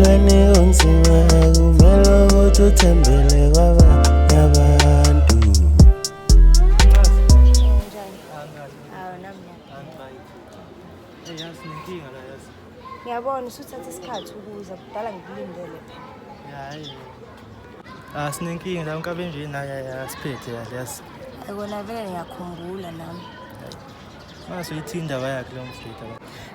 empilweni onzima kumele ukuthi uthembele kwabanye abantu. Ngiyabona usuthatha isikhathi ukuza kudala ngikulindele phela. Sinenkinga la uNkabenjini naye asiphethe kahle yasi. Ayikona vele ngiyakhumbula nami. Mase uyithi indaba yakhe lo mfika.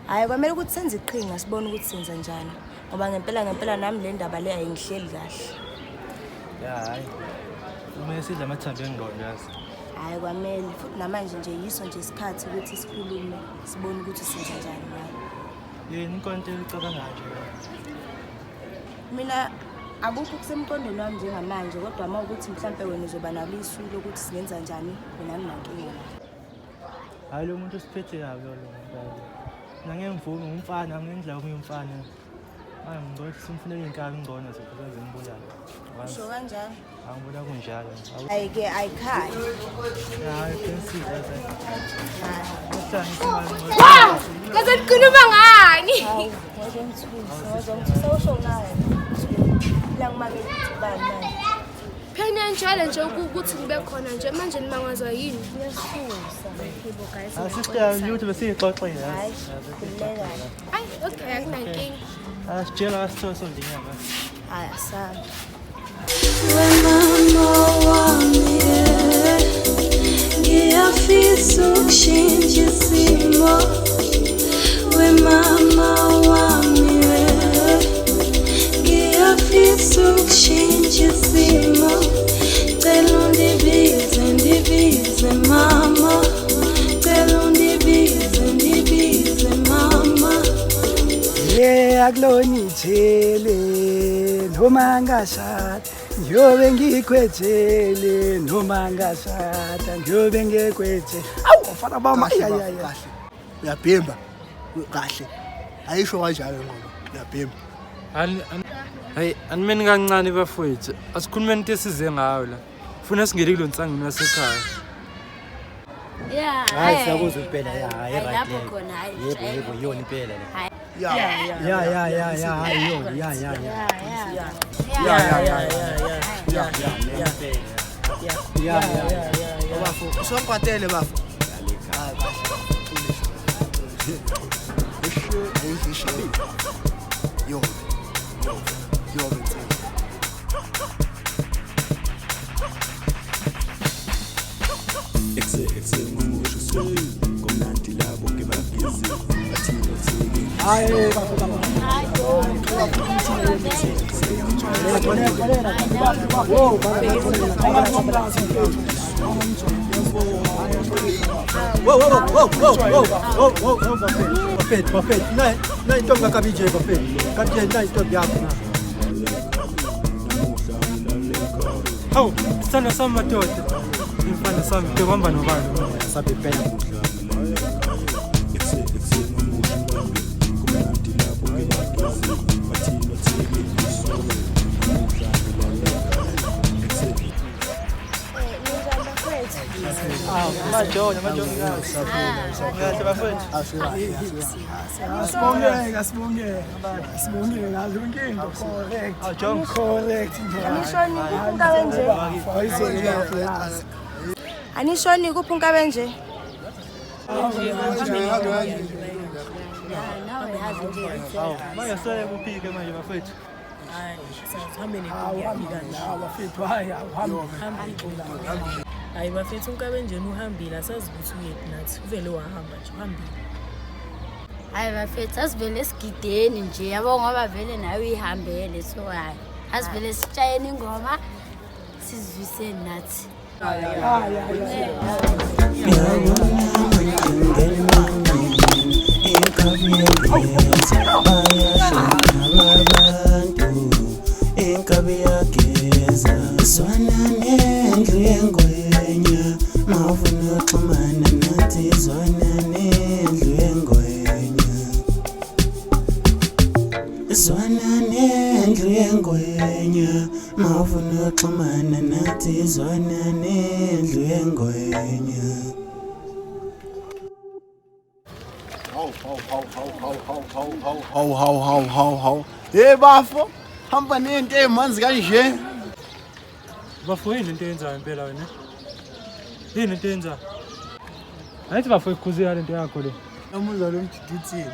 Hayi kwamele ukuthi senze iqhinga sibone ukuthi senza njani. Ngoba ngempela nami le ndaba le ayingihleli kahle. Hayi. Kumele sidle amathambo engqondo yazi. Hayi kwamele futhi namanje nje yiso nje isikhathi ukuthi sikhulume sibone ukuthi senza njani ngayo. Yini inkonto ecabanga nje. Mina akukho kusemqondweni wami njengamanje kodwa uma ukuthi mhlambe wena uzoba nalo isu lokuthi singenza njani mina nginankinga. Hayi lo muntu usiphethe kabi lo muntu. Nangengivumi umfana ngendlela umfana. Hayi ngizothi simfunele inkaba ingcono zokuzenza imbulalo. Usho kanjani? Angibona kunjalo. Hayi ke ayikhaya. Hayi pensile Kaze nikhuluma ngani? Hayi ngizomthusa usho naye. La ngimake bani manje. Phela njalo nje ukuthi ngibe khona nje manje nimangazwa yini? Ngiyasusa mphilo guys. Sister YouTube siyixoxe yazi. Hayi kuleka. Hayi okay akunankinga. Asitshela asithoso ndinyama. Hayi asana. Mama wami ngiyafisa ukushintsha isimo. We mama wami ngiyafisa ukushintsha isimo. Cela undibize mama. Cela undibize mama. Akuloni ijele noma ngashada ngiyobe ngikwetshele noma ngashada ngiyobe ngikwethe. Awu mfana bama kahle uyabhemba kahle ayisho kanjalo ngoba uyabhemba. Hayi animeni kancane bafowethu asikhulumeni into esize ngayo la ufuna singene kulo nsangweni yasekhaya. Hayi siyakuzwa impela hayi right. Yebo yona impela le. Ya Bafo usokwatele bafo. Yo. Buffet. Na itonga kabije buffet. Kabije na itonga yako na. Hawu sana sama madoda. Imfana sami ngihamba nobani Sabe pena kudla. Majona ngazi. Ngathi bafowethu. Sibongeke ngazo inkinga correct. John Correct. Anishoni kuphi nje? Anishoni kuphi nje? Manje sele kuphike manje bafowethu. Hayi bafethu uNkabenjeni uhambile asazi ukuthi uyephi nathi uvele wahamba nje uhambile. Hayi bafethu asivele esigideni nje yabo ngoba vele nawe uyihambele so hayi asivele sitshayeni ingoma sizwiseni nathi. Inkabi yageza swana nendlu yengwenya mawufuna uxhumana nathi zwana nendlu yengwenya zwana nendlu yengwenya mawufuna uxhumana nathi zwana nendlu yengwenya. Hawu. Hey bafo, hamba nento emanzi kanje. Bafo yini into eyenzayo impela wena? Yini into eyenzayo? Ayithi bafo ikhuzeka lento yakho le. Namuza lo mdidithini.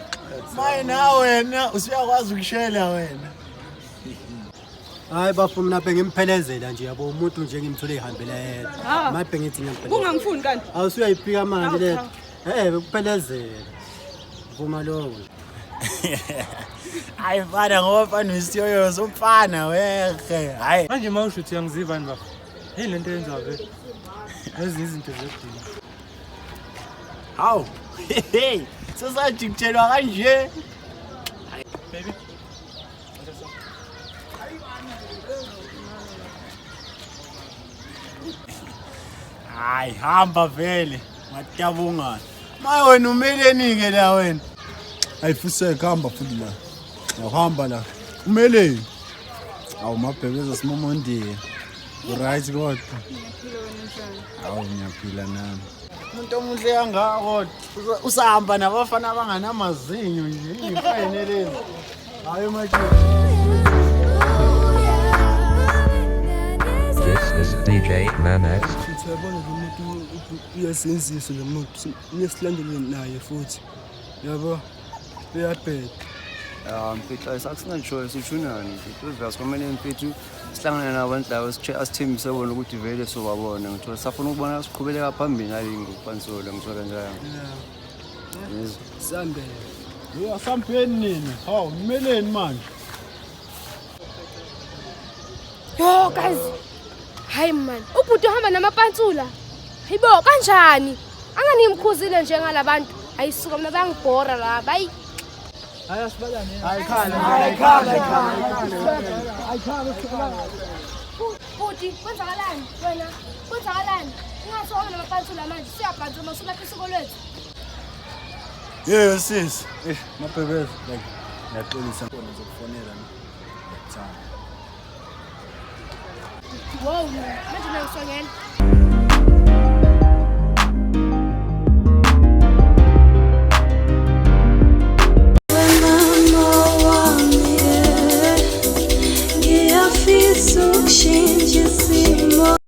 Maye na wena usiyakwazi ukushela wena. Hayi bafo mina bengimphelezela nje yabo umuntu nje ngimthole ehambela yedwa. Maye ngithi ngiyamphela. Ungangifuni kanti? Awusuyayiphika manje le. Ukuphelezela. Vuma lo. Hayi mfana ngoba mfana usiyoyoza umfana wehe. Hayi. Manje mawusho uthi yangiziva ni bafo. Yini lento eyenzayo vele? Ezi izinto zedini. Hawu. Sesathi kutshelwa kanje. Baby. Hayi hamba vele. Matabungana. Maye wena umeleni ke la wena. Ayifuseka hamba futhi la. Awuhamba la. Umele. Awu mabhebeza simomondiye. Right kodwa. Awu ngiyaphila nami. Umuntu omuhle kangako usahamba nabafana abanganamazinyo nje ingifayene lezi. Hayi manje. This is DJ Manex. Siyabona lo muntu uyasenzisa lo muntu nesilandele naye futhi yabo uyabheda mfethu akusina choice ushunani mfethu uvers kwamele mfethu sihlangana nabantu labo asithembise bona ukuthi vele sobabona ngithola safuna ukubona siqhubeleka phambili ngale ngokuphansolo ngithola njalo yezwa sambe Uyasambeni nini? Hawu umeleni manje? Yo guys. Hayi man, ubhuti uhamba namapantsula. Hayibo kanjani? Angangimkhuzile nje ngalabantu. Ayisuka mina bangibhora la. Bayi. Hayi asibalane. Ayikhala. Bhuti, kwenzakalani wena? Kwenzakalani? Ingathi uhamba namapantsula manje siyabhantsula masulapha isiko lethu. Yes, sis. Mabhebeza like ngiyaxolisa khona zokufonela cha. Wow, manje nangisongela. Mama wami ngiyafisa